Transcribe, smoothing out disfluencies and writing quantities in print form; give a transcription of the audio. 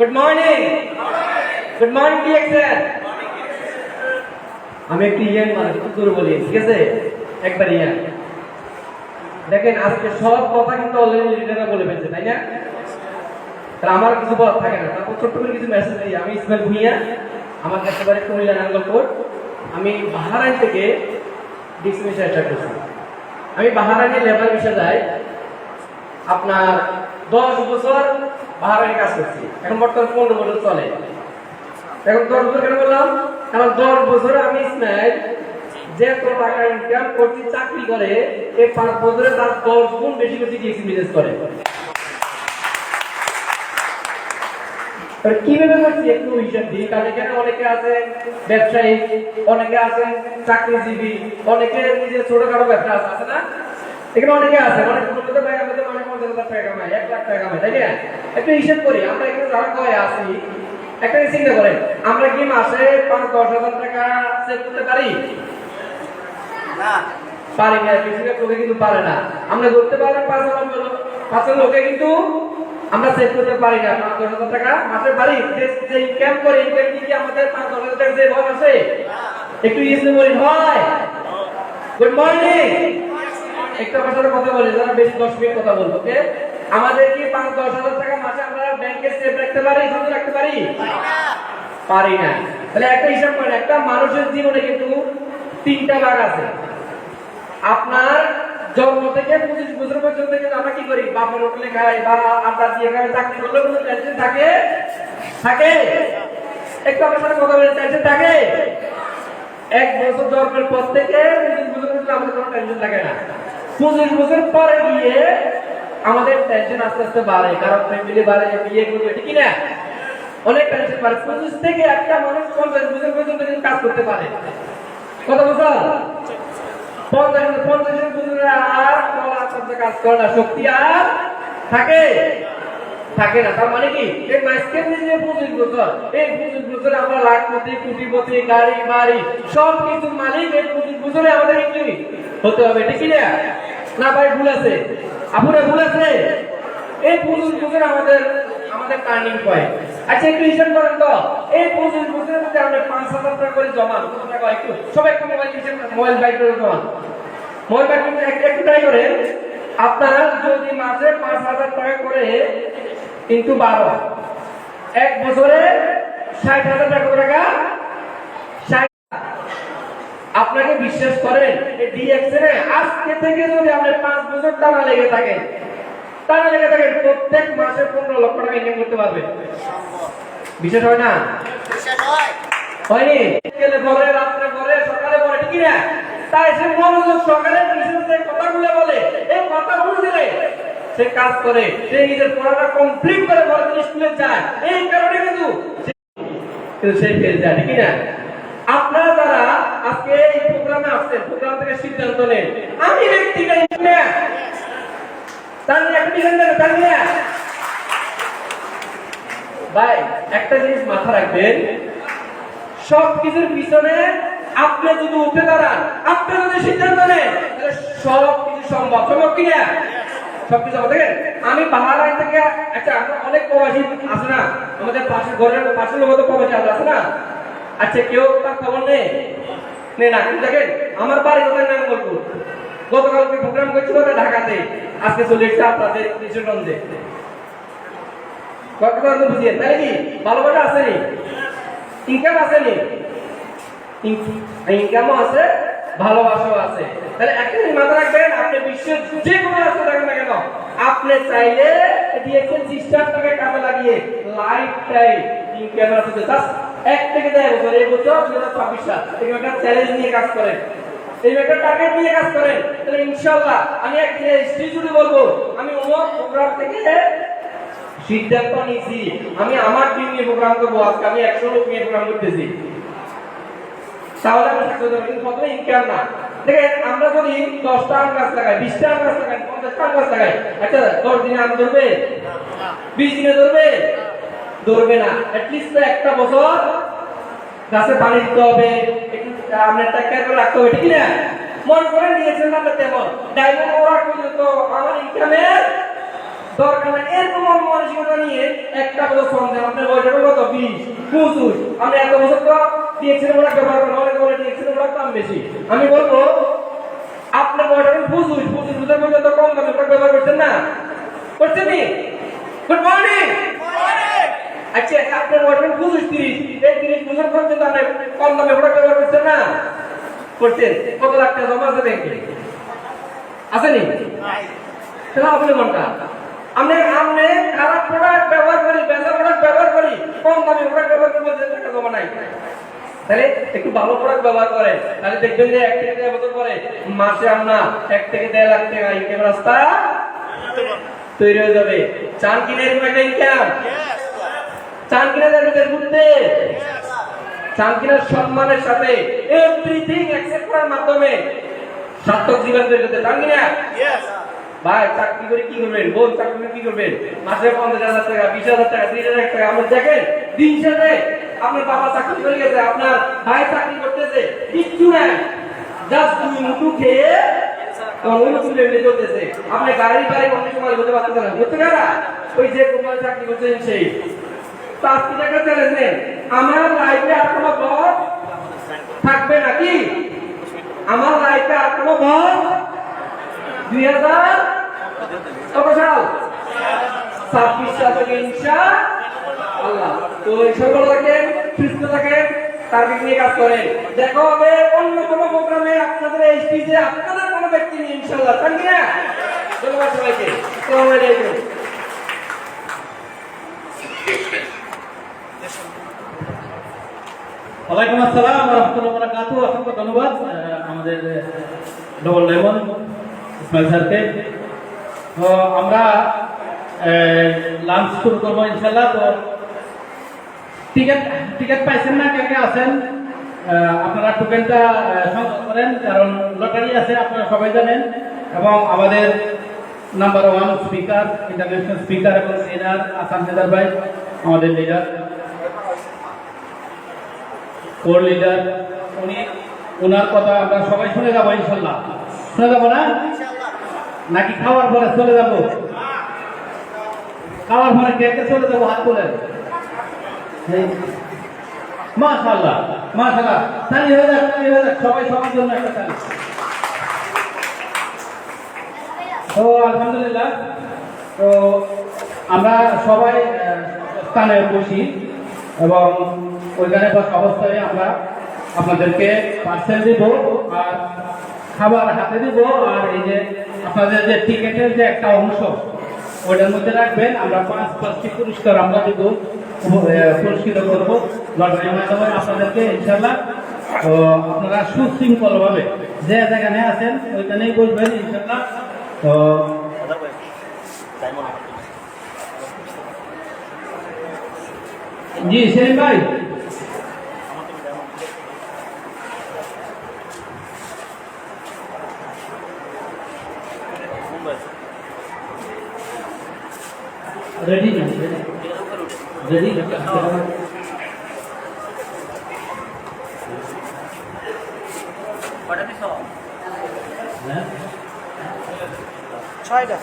Good morning. Good morning DXN. আমি একটু young মানুষ, একটু জোরে বলি, ঠিক আছে? একবার ইয়াং। দেখেন আজকে সব কথা কিন্তু অলরেডি লিডাররা বলে ফেলছে, তাই না? তাহলে আমার কিছু বলার থাকে না। তারপর ছোট্ট করে কিছু মেসেজ দিই। আমি ইসমাইল ভুঁইয়া, আমার একেবারে কুমিল্লা নাঙ্গলকোট। আমি বাহারাইন থেকে ডিক্স মিশন স্টার্ট করছি। আমি বাহারাইনে লেবার মিশে যাই আপনার 10 বছর বাহারাইনে কাজ করছি। এখন বর্তমান 15 বছর চলে। এখন 10 বছর কেন বললাম? কারণ 10 বছরে আমি ইসমাইল যে টাকা ইনকাম করছি চাকরি করে, এই 5 বছরে তার 10 গুণ বেশি বেশি ডিএক্সি বিজনেস করে। কিভাবে করছি একটু হিসাব দিই। কারণ এখানে অনেকে আছে ব্যবসায়ী, অনেকে আছে চাকরিজীবী, অনেকে নিজের ছোটখাটো ব্যবসা আছে না? এখানে অনেকে আছে, অনেক ছোট ভাই আমাদের অনেক 50,000 টাকা কামায়, 1 লাখ টাকা কামায়, তাই না? একটু হিসাব করি। আমরা এখানে যারা কয়ে আসি, একটা চিন্তা করেন, আমরা কি মাসে 5-10 হাজার টাকা সেভ করতে পারি? না, পারি না। বেশিরভাগ লোকে কিন্তু পারে না। আমরা ধরতে পারলাম 5 লোকে কিন্তু আমরা সেভ করতে পারি না 5-10 হাজার টাকা মাসে। পারি যে ইনকাম করে, ইনকাম কি আমাদের 5-10 হাজার টাকা যে হয় মাসে? একটু ইসে বলি হয়। Good morning. একটা কথা বলি, যারা বেশি 10 মিনিট কথা বলবো, ওকে? আমাদের কি 5-10 হাজার টাকা মাসে আমরা ব্যাংকে সেভ রাখতে পারি, শুধু রাখতে পারি? পারি না। তাহলে একটা হিসাব করেন, একটা মানুষের জীবনে কিন্তু 3টা ভাগ আছে। আপনার জন্ম থেকে 25 বছর পর্যন্ত কিন্তু আমরা কি করি? বাপের হোটেলে খাই বা আড্ডা দিয়ে খাই, চাকরি করলে কোনো টেনশন থাকে? একটু আমার সাথে কথা বলে, টেনশন থাকে? 1 বছর জন্মের পর থেকে 25 বছর পর্যন্ত আমাদের কোনো টেনশন থাকে না। 25 বছর পরে গিয়ে আমাদের টেনশন আস্তে আস্তে বাড়ে, কারণ ফ্যামিলি বাড়ে, বিয়ে করবে, ঠিক না? অনেক টেনশন বাড়ে। 25 থেকে একটা মানুষ 50 বছর পর্যন্ত কিন্তু কাজ করতে পারে। কত বছর? 50 বছর আর কাজ করে না, শক্তি আর থাকে না। তার মানে কি এই মাঝখান যে 25 বছর, এই 25 বছরে আমরা লাখপতি, কোটিপতি, গাড়ি বাড়ি সব কিছু মালিক এই 25 বছরে আমাদের কি হতে হবে, ঠিক না? না ভাই ভুল আছে? আপুরা ভুল আছে? এই 25 বছর আমাদের টার্নিং পয়েন্ট। আচ্ছা একটু হিসাব করেন তো, এই 25 বছরের মধ্যে আমরা 5,000 টাকা করে জমান, কত টাকা? একটু সবাই একটু মোবাইল বাইক করে জমান, মোবাইল বাইক একটু ট্রাই করে। আপনারা যদি মাসে 5,000 টাকা করে কিন্তু 12, 1 বছরে 60,000 টাকা, কত টাকা? 60। আপনাকে বিশ্বাস করেন এই ডিএক্সএন আজকে থেকে যদি আপনি 5 বছর টানা লেগে থাকেন, প্রত্যেক মাসে 15 লক্ষ টাকা ইনকাম করতে পারবেন। বিশ্বাস হয় না? হয়নি? বিকেলে পরে, রাত্রে পরে, সকালে পরে, ঠিক না? তাই সে মনোযোগ সকালে কথাগুলো বলে, এই কথাগুলো দিলে সে কাজ করে, সে নিজের পড়াটা কমপ্লিট করে পরে স্কুলে যায়। এই কারণে কিন্তু সে ফেল যায়, ঠিক না? আপনারা যারা আজকে এই প্রোগ্রামে আসছেন, প্রোগ্রাম থেকে সিদ্ধান্ত নেন, আমি ব্যক্তিগত ভাই একটা জিনিস মাথা রাখবেন, সবকিছুর পিছনে আপনি যদি উঠে দাঁড়ান, আপনি যদি সিদ্ধান্ত নেন, তাহলে সবকিছু সম্ভব কিনা? সবকিছু দেখেন। আমি বাহারাইন থেকে, আচ্ছা আমরা অনেক প্রবাসী আছে না, আমাদের পাশের ঘরের পাশের লোক তো প্রবাসী আছে না? আচ্ছা কেউ তার খবর নেই না? কিন্তু দেখেন আমার বাড়ি কোথায় নাঙ্গলকোট, গতকালকে প্রোগ্রাম করছিল ঢাকাতে, আজকে চলে এসেছে আপনাদের কিশোরগঞ্জে। কথা বুঝিয়ে তাই কি ভালোবাসা আসেনি? ইনকাম আসেনি? ইনকামও আছে, ভালোবাসাও আছে। তাহলে একটা জিনিস মাথা রাখবেন, আপনি বিশ্বের যে কোনো রাস্তা থাকেন না কেন, আপনি চাইলে ডিএক্সএন সিস্টেম টাকা কাজে লাগিয়ে লাইফ টাইম ইনকাম আছে। জাস্ট 1 থেকে 2 বছর, এই বছর 2026 সাল এরকম একটা চ্যালেঞ্জ নিয়ে কাজ করেন, এই একটা টার্গেট নিয়ে কাজ করেন, তাহলে ইনশাআল্লাহ আমি একটা স্ট্রিজুডি বলবো, আমি অমুক প্রোগ্রাম থেকে সিদ্ধান্ত নিয়েছি, আমি আমার টিম নিয়ে প্রোগ্রাম করবো। আজকে আমি 100 লোক নিয়ে প্রোগ্রাম করতেছি, তাহলে আমি প্রথমে ইনকাম না। দেখেন আমরা যদি 10টা আম গাছ লাগাই, 20টা আম গাছ লাগাই, 50টা আম গাছ লাগাই, আচ্ছা 10 দিনে আম ধরবে? 20 দিনে ধরবে না। অ্যাটলিস্ট একটা বছর গাছে পানি দিতে হবে, একটু আপনার টাকা করে রাখতে হবে, ঠিক না? মন করে নিয়েছেন না তেমন ডায়মন্ড ওরা পর্যন্ত আমার ইনকামের দরকার নাই এরকম মানসিকতা নিয়ে একটা বছর শ্রম দেন। আপনার বয়স এখন কত? 20, 25। আপনি এত বছর তো টিএক্সের প্রোডাক্ট ব্যবহার করেন, অনেকে বলে টিএক্সের প্রোডাক্ট দাম বেশি। আমি বলবো আপনার বয়স এখন 25 বছর পর্যন্ত কম দামে প্রোডাক্ট ব্যবহার করছেন না? করছেন নি? Good morning. আচ্ছা, আপনার বয়স এখন 25, 30, এই 30 বছর পর্যন্ত আপনি কম দামে প্রোডাক্ট ব্যবহার করছেন না? করছেন। কত লাখ টাকা জমা আছে ব্যাংকে? আসেনি? তাহলে আপনি কোনটা? আপনি খারাপ প্রোডাক্ট ব্যবহার করি, বেজার প্রোডাক্ট ব্যবহার করি, কম দামি প্রোডাক্ট ব্যবহার করবো, যে টাকা জমা নাই। তাহলে একটু ভালো প্রোডাক্ট ব্যবহার করেন, তাহলে দেখবেন যে 1 থেকে 1.5 বছর পরে মাসে আপনার 1 থেকে 1.5 লাখ টাকা ইনকাম রাস্তা তৈরি হয়ে যাবে। চান কিনা এরকম একটা ইনকাম? চান কিনা যাদের ঘুরতে? চান কিনা সম্মানের সাথে এভরিথিং অ্যাকসেপ্ট করার মাধ্যমে সার্থক জীবন তৈরি করতে চান কিনা? ভাই চাকরি করে কি করবেন? বোন চাকরি করে কি করবেন? মাসে 50,000 টাকা, 20,000 টাকা, 30,000 টাকা। আপনি দেখেন দিন শেষে আপনার বাবা চাকরি করে গেছে, আপনার ভাই চাকরি করতেছে, কিচ্ছু নাই, জাস্ট 2 মুঠো খেয়ে চলতেছে। আপনি গাড়ি অনেক সময় বলতে পারতেছেন না, বুঝতে পারা ওই যে কোম্পানি চাকরি করছেন সেই 5 টাকা চ্যালেঞ্জ নেন। আমার লাইফে আর কোনো বস থাকবে নাকি? আমার লাইফে আর কোনো বস 2000 কত সাল? 26 সাল থেকে ইনশাআল্লাহ। তো সকল থাকেন, সুস্থ থাকেন, টার্গেট নিয়ে কাজ করেন। দেখা হবে অন্য কোনো প্রোগ্রামে আপনাদের এই স্টেজে আপনাদের কোনো ব্যক্তি নিয়ে ইনশাআল্লাহ। তাই না? ধন্যবাদ সবাইকে। আসসালামু আলাইকুম। ওয়ালাইকুম আসসালাম ওয়া রাহমাতুল্লাহি ওয়া বারাকাতুহু। অসংখ্য ধন্যবাদ আমাদের ডবল লেমন ইসমাইল স্যারকে। তো আমরা লাঞ্চ শুরু করবো ইনশাআল্লাহ। তো টিকিট পাইছেন না? কে কে আছেন? আপনারা টোকেনটা সংগ্রহ করেন, কারণ লটারি আছে, আপনারা সবাই জানেন। এবং আমাদের নাম্বার 1 স্পিকার, ইন্টারন্যাশনাল স্পিকার এবং লিডার আসাম হেদার ভাই, আমাদের লিডার, কোর লিডার, ওনার কথা আমরা সবাই শুনে যাবো ইনশাল্লাহ। শুনে যাবো না? নাকি খাওয়ার পরে চলে যাবো? খাওয়ার পরে কে কে চলে যাবো? হাত তোলেন। মাশাআল্লাহ মাশাআল্লাহ, তালি হয়ে যাক, তালি হয়ে যাক, সবাই সবার জন্য একটা তালি। তো আলহামদুলিল্লাহ, তো আমরা সবাই স্থানে বসি এবং ওইখানে বসা অবস্থায় আমরা আপনাদেরকে পার্সেল দিব আর খাবার হাতে দিব। আর এই যে আপনাদের যে টিকেটের যে একটা অংশ ওইটার মধ্যে রাখবেন। আমরা 5টি পুরস্কার আমরা দিব, পুরস্কৃত করবো লটারির মাধ্যমে আপনাদেরকে ইনশাল্লাহ। তো আপনারা সুশৃঙ্খল ভাবে যে যেখানে আছেন ওইখানেই বসবেন ইনশাল্লাহ। তো জি সেলিম ভাই, রেডি না? রেডি ছয়টা